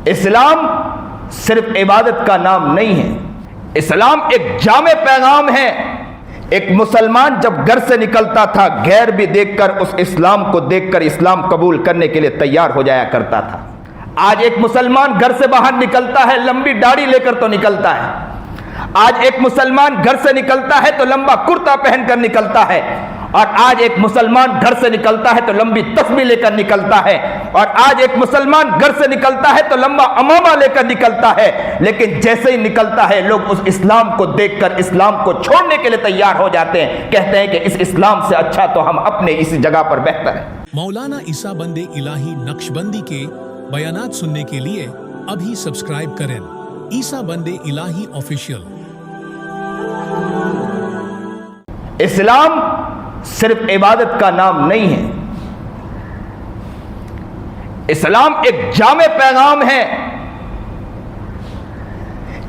इस्लाम सिर्फ इबादत का नाम नहीं है। इस्लाम एक जामे पैगाम है। एक मुसलमान जब घर से निकलता था, गैर भी देखकर उस इस्लाम को देखकर इस्लाम कबूल करने के लिए तैयार हो जाया करता था। आज एक मुसलमान घर से बाहर निकलता है, लंबी दाढ़ी लेकर तो निकलता है। आज एक मुसलमान घर से निकलता है तो लंबा कुर्ता पहनकर निकलता है। और आज एक मुसलमान घर से निकलता है तो लंबी तस्बीह लेकर निकलता है। और आज एक मुसलमान घर से निकलता है तो लंबा अमामा लेकर निकलता है। लेकिन जैसे ही निकलता है, लोग उस इस्लाम को देखकर इस्लाम को छोड़ने के लिए तैयार हो जाते हैं। कहते हैं कि इस इस्लाम से अच्छा तो हम अपने इसी जगह पर बेहतर है। मौलाना ईसा बंदे इलाही नक्शबंदी के बयानात सुनने के लिए अभी सब्सक्राइब करें ईसा बंदे इलाही ऑफिशियल। इस्लाम सिर्फ इबादत का नाम नहीं है। इस्लाम एक जामे पैगाम है।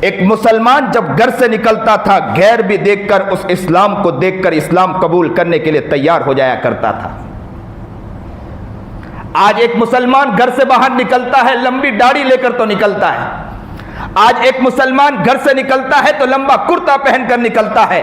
एक मुसलमान जब घर से निकलता था, गैर भी देखकर उस इस्लाम को देखकर इस्लाम कबूल करने के लिए तैयार हो जाया करता था। आज एक मुसलमान घर से बाहर निकलता है, लंबी दाढ़ी लेकर तो निकलता है। आज एक मुसलमान घर से निकलता है तो लंबा कुर्ता पहनकर निकलता है।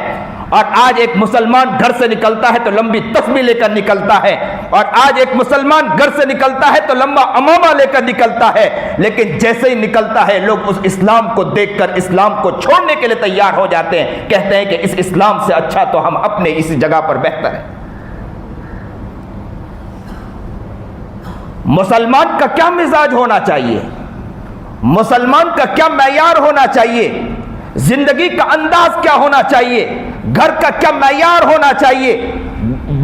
और आज एक मुसलमान घर से निकलता है तो लंबी तस्बीह लेकर निकलता है। और आज एक मुसलमान घर से निकलता है तो लंबा अमामा लेकर निकलता है। लेकिन जैसे ही निकलता है, लोग उस इस्लाम को देखकर इस्लाम को छोड़ने के लिए तैयार हो जाते हैं। कहते हैं कि इस इस्लाम से अच्छा तो हम अपने इसी जगह पर बेहतर है। मुसलमान का क्या मिजाज होना चाहिए? मुसलमान का क्या मैयार होना चाहिए? जिंदगी का अंदाज क्या होना चाहिए? घर का क्या मैयार होना चाहिए?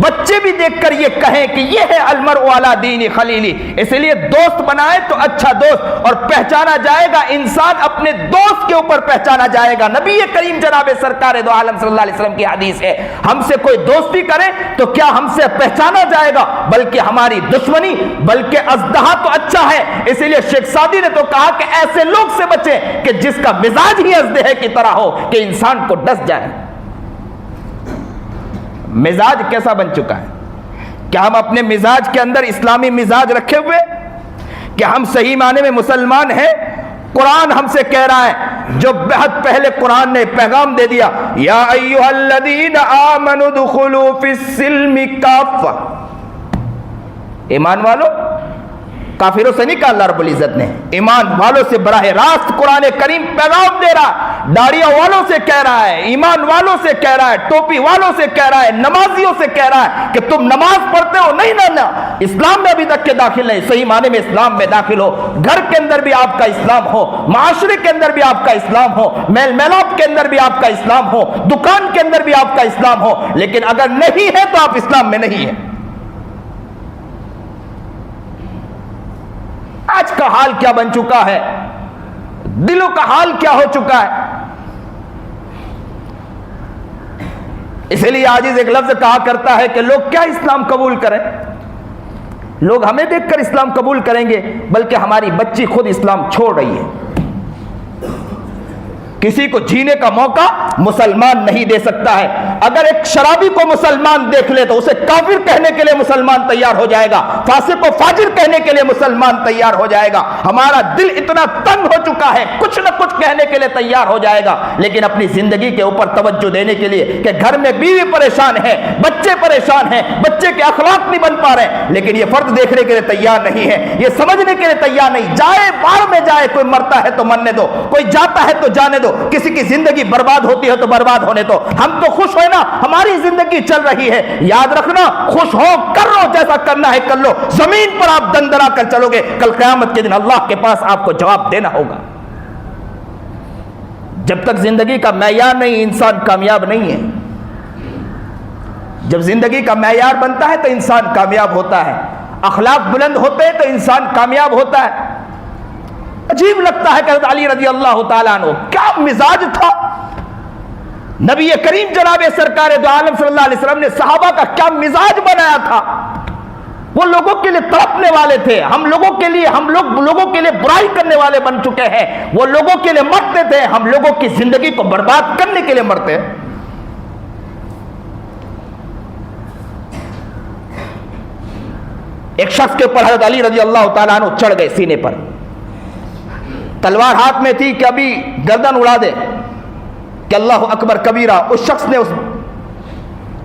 बच्चे भी देखकर ये कहें कि ये है अलमर वाला दीनी खलीली। इसलिए दोस्त बनाए तो अच्छा दोस्त, और पहचाना जाएगा इंसान अपने दोस्त के ऊपर पहचाना जाएगा। नबी करीम जनाब सरकार दो आलम सल्लल्लाहु अलैहि वसल्लम की हदीस है, हमसे कोई दोस्ती करे तो क्या हमसे पहचाना जाएगा, बल्कि हमारी दुश्मनी, बल्कि अज़दहा तो अच्छा है। इसलिए शेख सादी ने तो कहा कि ऐसे लोग से बचे कि जिसका मिजाज ही अज़दहे की तरह हो कि इंसान को डस जाए। मिजाज कैसा बन चुका है? क्या हम अपने मिजाज के अंदर इस्लामी मिजाज रखे हुए? क्या हम सही माने में मुसलमान हैं? कुरान हमसे कह रहा है, जो बेहद पहले कुरान ने पैगाम दे दिया, या अय्युहल्लज़ीना आमनु दुखुलू फिस्सिल्मि काफ़ा। ईमान वालों, काफिरों से नहीं कहा अल्लाह रब्बुल इज्जत ने, ईमान वालों से बराह रास्त कुरान करीम पैगाम दे रहा। दाढ़ियों वालों से कह रहा है, ईमान वालों से कह रहा है, टोपी वालों से कह रहा है, नमाजियों से कह रहा है कि तुम नमाज पढ़ते हो, नहीं ना, इस्लाम में अभी तक के दाखिल नहीं, सही माने में इस्लाम में दाखिल हो। घर के अंदर भी आपका इस्लाम हो, माशरे के अंदर भी आपका इस्लाम हो, मेल मिलाप के अंदर भी आपका इस्लाम हो, दुकान के अंदर भी आपका इस्लाम हो। लेकिन अगर नहीं है तो आप इस्लाम में नहीं है। आज का हाल क्या बन चुका है? दिलों का हाल क्या हो चुका है? इसलिए आजिज एक लफ्ज कहा करता है कि लोग क्या इस्लाम कबूल करें? लोग हमें देखकर इस्लाम कबूल करेंगे, बल्कि हमारी बच्ची खुद इस्लाम छोड़ रही है। किसी को जीने का मौका मुसलमान नहीं दे सकता है। अगर एक शराबी को मुसलमान देख ले तो उसे काफिर कहने के लिए मुसलमान तैयार हो जाएगा, फासिक को फाजिर कहने के लिए मुसलमान तैयार हो जाएगा। हमारा दिल इतना तंग हो चुका है, कुछ न कुछ कहने के लिए तैयार हो जाएगा, लेकिन अपनी जिंदगी के ऊपर तवज्जो देने के लिए कि घर में बीवी परेशान है, बच्चे परेशान हैं, बच्चे के अखलाक नहीं बन पा रहे, लेकिन ये फर्द देखने के लिए तैयार नहीं है, ये समझने के लिए तैयार नहीं। जाए बाहर में जाए, कोई मरता है तो मरने दो, कोई जाता है तो जाने दो, किसी की जिंदगी बर्बाद होती है तो बर्बाद होने दो, हम तो खुश हो ना, हमारी जिंदगी चल रही है। याद रखना, खुश हो, कर लो, जैसा करना है कर लो। जमीन पर आप दंदरा कर चलोगे, कल क़यामत के दिन अल्लाह के पास आपको जवाब देना होगा। जब तक जिंदगी का मैयार नहीं, इंसान कामयाब नहीं है। जब जिंदगी का मैयार बनता है तो इंसान कामयाब होता है, अखलाक बुलंद होते हैं तो इंसान कामयाब होता है। अजीब लगता है कि हज़रत अली रज़ी अल्लाह ताला अन्हु क्या मिजाज था। नबी करीम जनाब सरकार दो आलम सल्लल्लाहु अलैहि वसल्लम ने सहाबा का क्या मिजाज बनाया था। वो लोगों के लिए तड़पने वाले थे, हम लोगों के लिए बुराई करने वाले बन चुके हैं। वो लोगों के लिए मरते थे, हम लोगों की जिंदगी को बर्बाद करने के लिए मरते हैं। एक शख्स के ऊपर हज़रत अली रज़ी अल्लाह ताला अन्हु चढ़ गए सीने पर। तलवार हाथ में थी कि अभी गर्दन उड़ा दे कि अल्लाह अकबर कबीरा। उस शख्स ने उस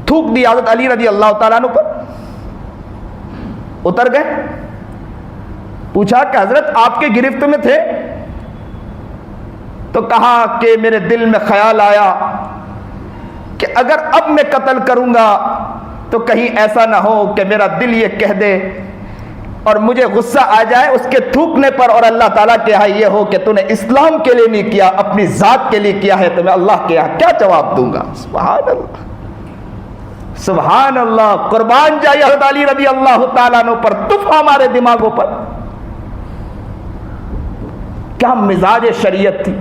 थूक दी हज़रत अली रज़ी अल्लाह ताला अन्हु पर। उतर गए, पूछा कि हजरत आपके गिरफ्त में थे? तो कहा कि मेरे दिल में ख्याल आया कि अगर अब मैं कत्ल करूंगा तो कहीं ऐसा ना हो कि मेरा दिल ये कह दे और मुझे गुस्सा आ जाए उसके थूकने पर, और अल्लाह ताला के यहाँ ये हो कि तूने इस्लाम के लिए नहीं किया, अपनी जात के लिए किया है, तो मैं अल्लाह के यहाँ क्या जवाब दूंगा। सुभान अल्लाह, सुभान अल्लाह। कुर्बान जाए हज़रत अली रज़ी अल्लाह ताला अन्हु पर तूफान हमारे दिमागों पर। क्या मिजाज शरीयत थी।